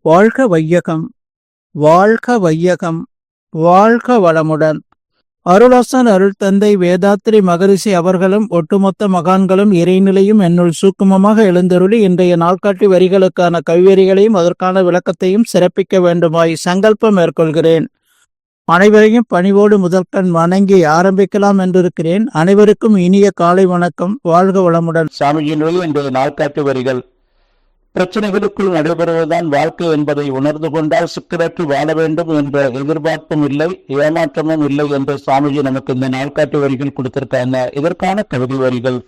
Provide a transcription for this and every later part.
வாழ்க வையகம், வாழ்க வையகம், வாழ்க வளமுடன். அருளாசன் அருள் தந்தை வேதாத்ரி மகரிஷி அவர்களும் ஒட்டுமொத்த மகான்களும் இறைநிலையும் என்னுள் சூக்குமமாக எழுந்தருளி இன்றைய நாள்காட்டி வரிகளுக்கான கவிவரிகளையும் அதற்கான விளக்கத்தையும் சிறப்பிக்க வேண்டுமாய் சங்கல்பம் மேற்கொள்கிறேன். அனைவரையும் பணிவோடு முதற்கண் வணங்கி ஆரம்பிக்கலாம் என்றிருக்கிறேன். அனைவருக்கும் இனிய காலை வணக்கம். வாழ்க வளமுடன். சாமிஜியினுடைய இன்றைய நாள்காட்டு வரிகள். பிரச்சனைகளுக்குள் நடைபெறுவதுதான் வாழ்க்கை என்பதை உணர்ந்து கொண்டால் சிக்கலற்று வாழ வேண்டும் என்ற எதிர்பார்ப்பும் இல்லை, ஏமாற்றமும் இல்லை என்று சாமிஜி நமக்கு இந்த நாள்காட்டு வரிகள் கொடுத்திருக்காங்க. இதற்கான கவிதை வரிகள்.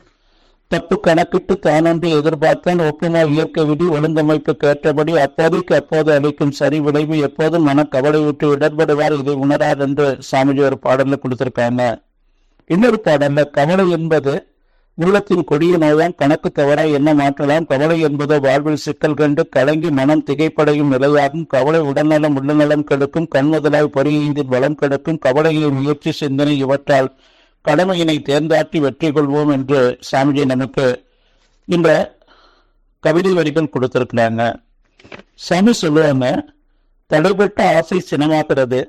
தப்பு கணக்கிட்டு தானொன்று எதிர்பார்த்தான் ஒப்புமை இயற்கை விதி ஒழுங்கமைப்புக்கு ஏற்றபடி அப்போதைக்கு அப்போது அளிக்கும் சரி விளைவு எப்போதும் மன கவலை விட்டு இடர்படுவார் இதை உணரார் என்று சாமிஜி ஒரு பாடல்ல கொடுத்திருக்காங்க. இன்னொரு பாடல்ல கவலை என்பது உள்ளத்தின் கொடிய நோயான் கணக்கு தவற என்ன மாற்றலாம், கவலை என்பதோ வாழ்வில் சிக்கல் கண்டு கலங்கி மனம் திகைப்படையும் நிலையாகும், கவலை உடல்நலம் உள்ளநலம் கெடுக்கும், கண்முதலாய் பொறியீந்தில் வளம் கெடுக்கும், கவலையை முயற்சி சிந்தனை இவற்றால் கடமையினை தேர்ந்தாற்றி வெற்றி கொள்வோம் என்று சாமிஜி நமக்கு இந்த கவிதை வரிகள் கொடுத்திருக்கிறாங்க. சாமி சொல்லுவாங்க, தடைபட்ட ஆசை சினமாகிறது,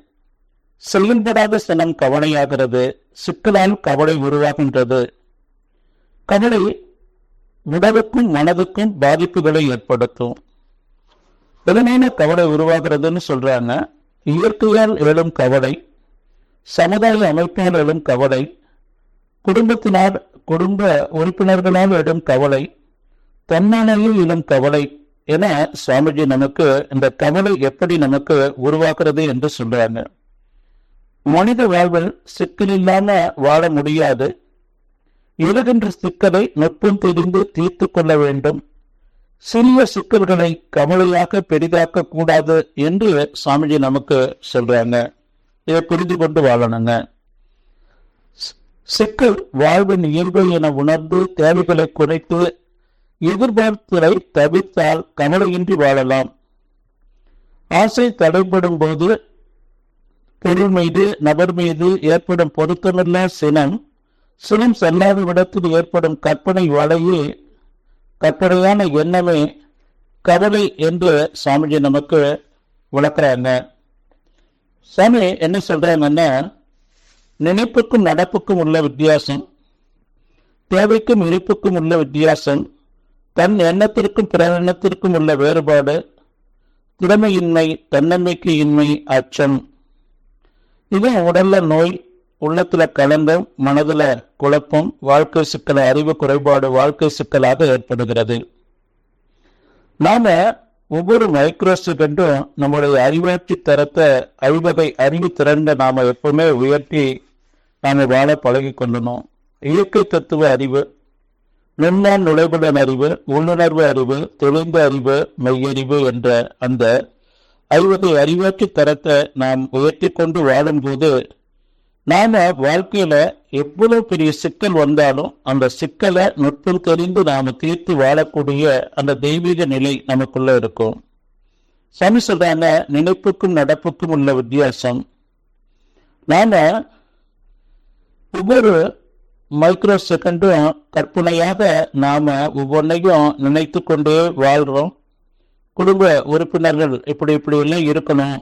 செயல்படாத சினம் கவலையாகிறது, சிக்கலால் கவலை உருவாகின்றது. கவலை உடலுக்கும் மனதுக்கும் பாதிப்புகளை ஏற்படுத்தும். திறனான கவலை உருவாகிறதுன்னு சொல்றாங்க. இயற்கையால் எழும் கவலை, சமுதாய அமைப்பால் எழும் கவலை, குடும்ப உறுப்பினர்களால் எழும் கவலை, தன்னாலேயே எழும் கவலை என சுவாமிஜி நமக்கு இந்த கவலை எப்படி நமக்கு உருவாக்குறது என்று சொல்றாங்க. மனித வாழ்வில் சிக்கல் இல்லாம வாழ முடியாது. எழுகின்ற சிக்கலை நுட்பம் தெரிந்து தீர்த்து கொள்ள வேண்டும். சிறிய சிக்கல்களை கவலையாக பெரிதாக்க கூடாது என்று சாமிஜி நமக்கு சொல்றாங்க. இதை புரிந்து கொண்டு வாழணுங்க. சிக்கல் வாழ்வின் இயல்பு என உணர்ந்து தேவைகளை குறைத்து எதிர்பார்ப்புகளை தவிர்த்தால் கவலையின்றி வாழலாம். ஆசை தடைப்படும் போது பொருள் மீது நபர் மீது ஏற்படும் பொருத்தமில்லா சினம் செல்லாத விடத்தில் ஏற்படும் கற்பனை வலையே கற்பனையான எண்ணமே கவலை என்று சாமிஜி நமக்கு விளக்குறாங்க. சாமி என்ன சொல்றாங்கன்னா, நினைப்புக்கும் நடப்புக்கும் உள்ள வித்தியாசம், தேவைக்கும் இருப்புக்கும் உள்ள வித்தியாசம், தன் எண்ணத்திற்கும் பிற எண்ணத்திற்கும் உள்ள வேறுபாடு, திறமையின்மை, தன்னம்பிக்கை இன்மை, அச்சம், இது உடல்ல நோய், உள்ளத்துல கலந்தம், மனதுல குழப்பம், வாழ்க்கை சிக்கல அறிவு குறைபாடு வாழ்க்கை சிக்கலாக ஏற்படுகிறது. நாம ஒவ்வொரு மைக்ரோ செகண்டும் நம்முடைய அறிவாட்சி தரத்தை அறிவு திறந்த நாம எப்பவுமே உயர்த்தி நாம வாழ பழகி கொள்ளணும். இயற்கை தத்துவ அறிவு, நுண்ணான் நுழைவுடன் அறிவு, உள்ளுணர்வு அறிவு, தெளிந்த அறிவு, மெய்யறிவு என்ற அந்த அறிவாட்சி தரத்தை நாம் உயர்த்தி கொண்டு வாழும்போது நாம வாழ்க்கையில எவ்வளவு பெரிய சிக்கல் வந்தாலும் அந்த சிக்கலை நுட்பம் தெரிந்து நாம தீர்த்து வாழக்கூடிய அந்த தெய்வீக நிலை நமக்குள்ள இருக்கும். சாமி சொல்றாங்க, நினைப்புக்கும் நடப்புக்கும் உள்ள வித்தியாசம். நாம ஒவ்வொரு மைக்ரோ செகண்டும் கற்பனையாக நாம ஒவ்வொன்றையும் நினைத்து கொண்டே வாழ்றோம். குடும்ப உறுப்பினர்கள் இப்படி எல்லாம் இருக்கணும்,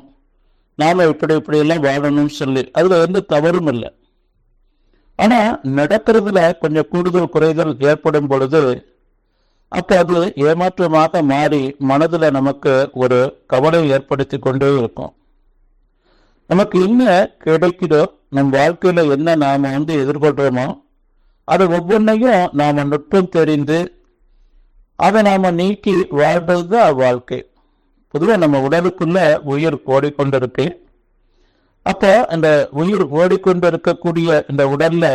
நாம இப்படி எல்லாம் வாழணும்னு சொல்லி அதுல தவறும் இல்லை. ஆனா நடக்கிறதுல கொஞ்சம் கூடுதல் குறைதல் ஏற்படும் பொழுது அப்ப அது ஏமாற்றமாக மாறி மனதுல நமக்கு ஒரு கவலை ஏற்படுத்தி கொண்டே இருக்கும். நமக்கு என்ன கிடைக்குதோ, நம் வாழ்க்கையில என்ன நாம எதிர்கொள்றோமோ அது ஒவ்வொன்றையும் நாம நுட்பம் தெரிந்து அதை நாம நீக்கி வாழ்றதுதான் வாழ்க்கை. பொதுவாக நம்ம உடலுக்குள்ள உயிர் ஓடிக்கொண்டிருக்கு. அப்ப அந்த உயிர் ஓடிக்கொண்டு இருக்கக்கூடிய இந்த உடல்ல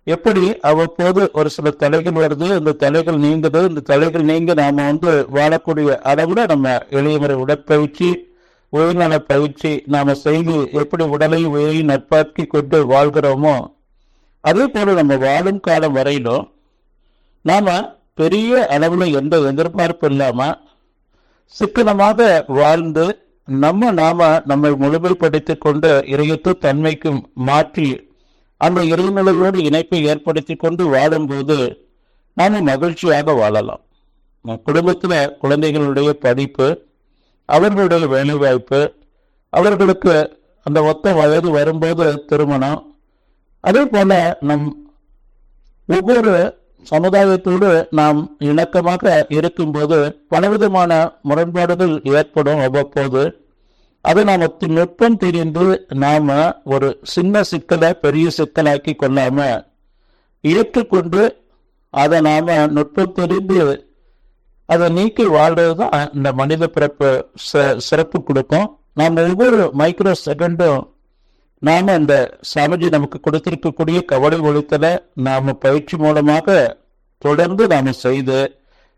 எப்படி அவ்வப்போது ஒரு சில தலைகள் வருது, இந்த தலைகள் நீங்குது, இந்த தலைகள் நீங்க நாம வாழக்கூடிய அளவுல நம்ம எளிய முறை உடற்பயிற்சி, உயிர்நல பயிற்சி நாம செய்து எப்படி உடலையும் உயிரையும் நட்பாக்கி கொண்டு வாழ்கிறோமோ அதே போல நம்ம வாழும் காலம் வரையிலும் நாம பெரிய அளவுல எந்த எதிர்பார்ப்பு இல்லாம சிக்கனமாக வாழ்ந்து நம்மை முழுமைப்படுத்திக் கொண்டு இறையற்ற தன்மைக்கும் மாற்றி அந்த இறைநிலையோடு இணைப்பை ஏற்படுத்தி கொண்டு வாழும்போது நாம மகிழ்ச்சியாக வாழலாம். குடும்பத்துல குழந்தைகளுடைய படிப்பு, அவர்களுடைய வேலை வாய்ப்பு, அவர்களுக்கு அந்த ஒத்த வயது வரும்போது திருமணம், அதே போல நம் ஒவ்வொரு சமுதாயத்தோடு நாம் இணக்கமாக இருக்கும்போது பலவிதமான முரண்பாடுகள் ஏற்படும் அவ்வப்போது. அதை நாம் நுட்பம் தெரிந்து நாம ஒரு சின்ன சிக்கலை பெரிய சிக்கலாக்கி கொள்ளாம ஏற்றுக்கொண்டு அதை நாம நுட்பம் தெரிந்து அதை நீக்கி வாழ்றதுதான் இந்த மனித பிறப்பு சிறப்பு கொடுக்கும். நாம் ஒவ்வொரு மைக்ரோ செகண்டும் நாம இந்த சாமிஜி நமக்கு கொடுத்திருக்கக்கூடிய கவலை ஒழித்தல நாம பயிற்சி மூலமாக தொடர்ந்து நாம செய்து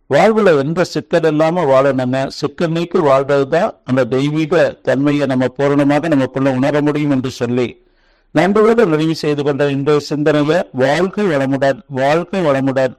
வாழ்வுல எந்த சிக்கல் இல்லாம வாழணுங்க. சிக்கல் நீக்கி வாழ்றதுதான் அந்த தெய்வீக தன்மையை நம்ம பூரணமாக நமக்குள்ள உணர முடியும் என்று சொல்லி நண்பர்களோடு நிறைவு செய்து கொண்ட இன்றைய சிந்தனையில வாழ்க்கை வளமுடன், வாழ்க்கை வளமுடன்.